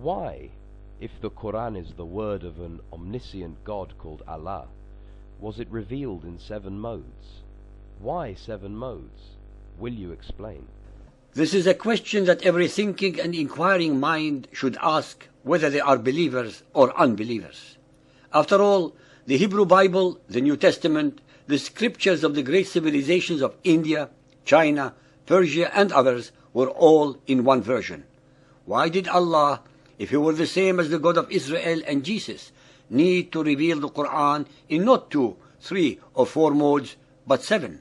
Why, if the Quran is the word of an omniscient God called Allah, was it revealed in 7 modes? Why 7 modes? Will you explain? This is a question that every thinking and inquiring mind should ask, whether they are believers or unbelievers. After all, the Hebrew Bible, the New Testament, the scriptures of the great civilizations of India, China, Persia, and others were all in one version. Why did Allah, if He were the same as the God of Israel and Jesus, need to reveal the Quran in not 2, 3, or 4 modes, but 7?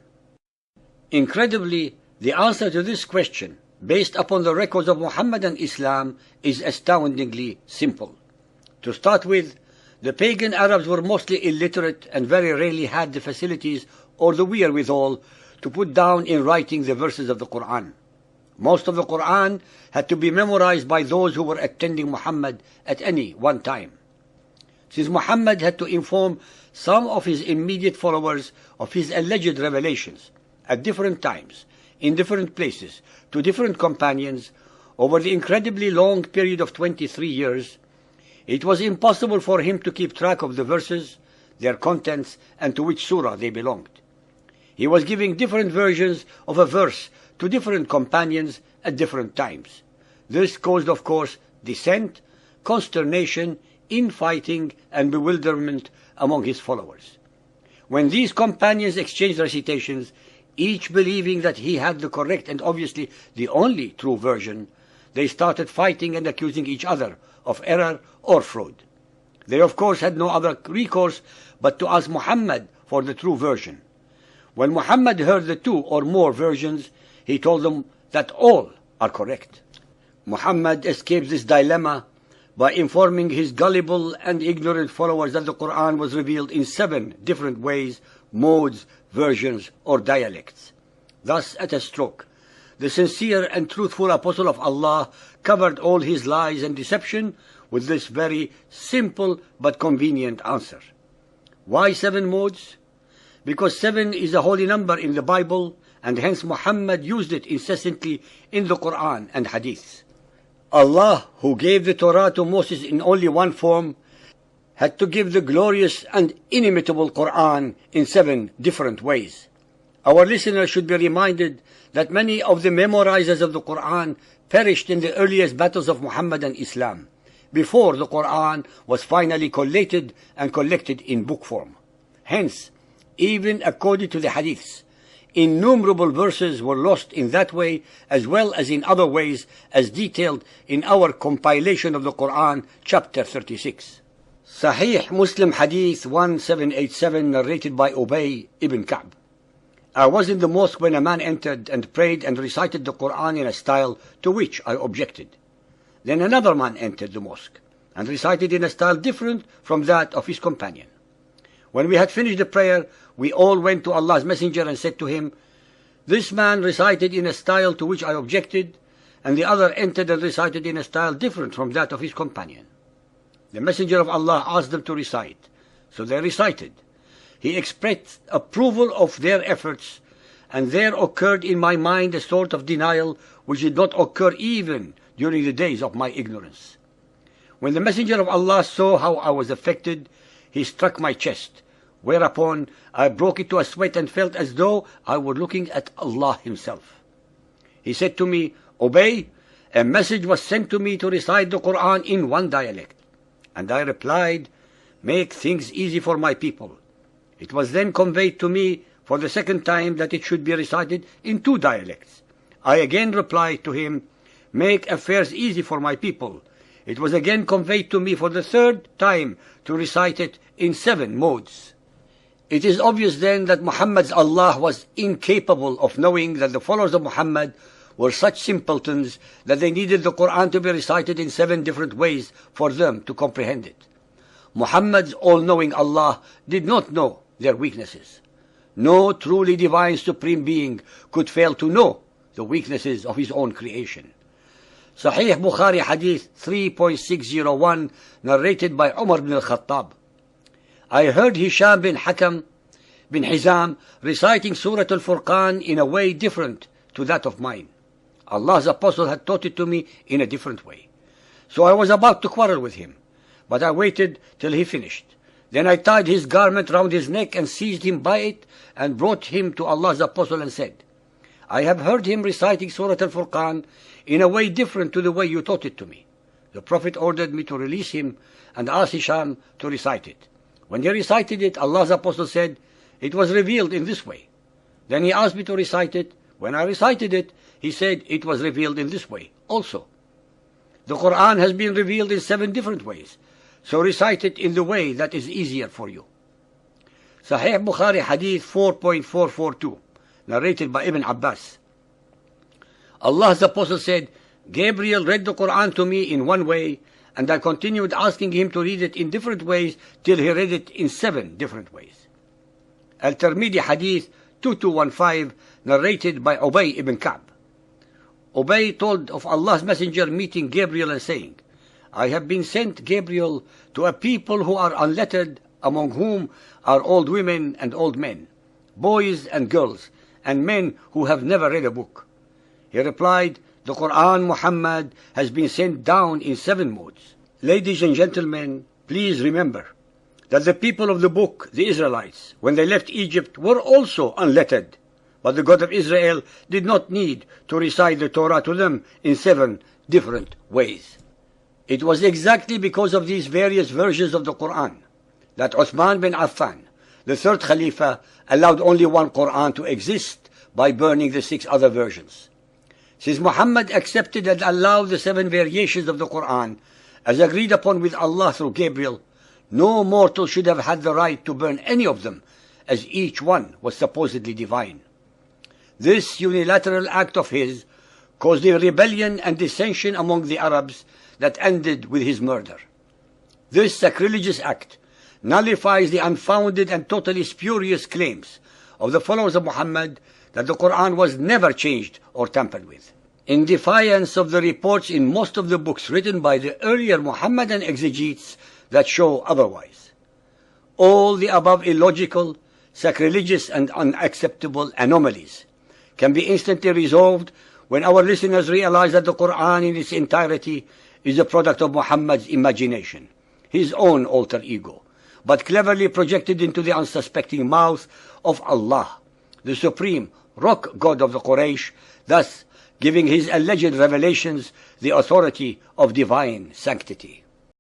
Incredibly, the answer to this question, based upon the records of Muhammad and Islam, is astoundingly simple. To start with, the pagan Arabs were mostly illiterate and very rarely had the facilities or the wherewithal to put down in writing the verses of the Quran. Most of the Quran had to be memorized by those who were attending Muhammad at any one time. Since Muhammad had to inform some of his immediate followers of his alleged revelations at different times, in different places, to different companions, over the incredibly long period of 23 years, it was impossible for him to keep track of the verses, their contents, and to which surah they belonged. He was giving different versions of a verse to different companions at different times. This caused, of course, dissent, consternation, infighting, and bewilderment among his followers. When these companions exchanged recitations, each believing that he had the correct and obviously the only true version, they started fighting and accusing each other of error or fraud. They of course had no other recourse but to ask Muhammad for the true version. When Muhammad heard the 2 or more versions, he told them that all are correct. Muhammad escaped this dilemma by informing his gullible and ignorant followers that the Quran was revealed in 7 different ways, modes, versions, or dialects. Thus, at a stroke, the sincere and truthful apostle of Allah covered all his lies and deception with this very simple but convenient answer. Why 7 modes? Because 7 is a holy number in the Bible, and hence Muhammad used it incessantly in the Quran and Hadith. Allah, who gave the Torah to Moses in only one form, had to give the glorious and inimitable Quran in 7 different ways. Our listeners should be reminded that many of the memorizers of the Quran perished in the earliest battles of Muhammad and Islam, before the Quran was finally collated and collected in book form. Hence, even according to the Hadiths, innumerable verses were lost in that way as well as in other ways, as detailed in our compilation of the Quran, chapter 36. Sahih Muslim Hadith 1787, narrated by Ubay ibn Ka'b. I was in the mosque when a man entered and prayed and recited the Quran in a style to which I objected. Then another man entered the mosque and recited in a style different from that of his companion. When we had finished the prayer, we all went to Allah's Messenger and said to him, "This man recited in a style to which I objected, and the other entered and recited in a style different from that of his companion." The Messenger of Allah asked them to recite, so they recited. He expressed approval of their efforts, and there occurred in my mind a sort of denial which did not occur even during the days of my ignorance. When the Messenger of Allah saw how I was affected, he struck my chest, whereupon I broke into a sweat and felt as though I were looking at Allah Himself. He said to me, "Obey, a message was sent to me to recite the Quran in one dialect." And I replied, "Make things easy for my people." It was then conveyed to me for the second time that it should be recited in 2 dialects. I again replied to him, "Make affairs easy for my people." It was again conveyed to me for the 3rd time to recite it in 7 modes. It is obvious then that Muhammad's Allah was incapable of knowing that the followers of Muhammad were such simpletons that they needed the Quran to be recited in 7 different ways for them to comprehend it. Muhammad's all-knowing Allah did not know their weaknesses. No truly divine supreme being could fail to know the weaknesses of his own creation. Sahih Bukhari Hadith 3.601, narrated by Umar ibn al-Khattab. I heard Hisham bin Hakam bin Hizam reciting Surah Al-Furqan in a way different to that of mine. Allah's Apostle had taught it to me in a different way. So I was about to quarrel with him, but I waited till he finished. Then I tied his garment round his neck and seized him by it and brought him to Allah's Apostle and said, I have heard him reciting Surah Al-Furqan in a way different to the way you taught it to me. The Prophet ordered me to release him and asked Hisham to recite it. When he recited it, Allah's Apostle said, it was revealed in this way. Then he asked me to recite it. When I recited it, he said, it was revealed in this way also. The Quran has been revealed in 7 different ways, so recite it in the way that is easier for you. Sahih Bukhari Hadith 4.442, narrated by Ibn Abbas. Allah's Apostle said, Gabriel read the Quran to me in one way, and I continued asking him to read it in different ways till he read it in 7 different ways. Al-Tirmidhi Hadith 2215, narrated by Ubay ibn Ka'b. Ubay told of Allah's Messenger meeting Gabriel and saying, I have been sent, Gabriel, to a people who are unlettered, among whom are old women and old men, boys and girls, and men who have never read a book. He replied, the Quran, Muhammad, has been sent down in 7 modes. Ladies and gentlemen, please remember that the people of the book, the Israelites, when they left Egypt, were also unlettered. But the God of Israel did not need to recite the Torah to them in 7 different ways. It was exactly because of these various versions of the Quran that Uthman bin Affan, the 3rd Khalifa, allowed only one Quran to exist by burning the 6 other versions. Since Muhammad accepted and allowed the 7 variations of the Quran as agreed upon with Allah through Gabriel, no mortal should have had the right to burn any of them, as each one was supposedly divine. This unilateral act of his caused a rebellion and dissension among the Arabs that ended with his murder. This sacrilegious act nullifies the unfounded and totally spurious claims of the followers of Muhammad that the Quran was never changed or tampered with, in defiance of the reports in most of the books written by the earlier Muhammadan exegetes that show otherwise. All the above illogical, sacrilegious and unacceptable anomalies can be instantly resolved when our listeners realize that the Quran in its entirety is a product of Muhammad's imagination, his own alter ego, but cleverly projected into the unsuspecting mouth of Allah, the supreme rock god of the Quraysh, thus giving his alleged revelations the authority of divine sanctity.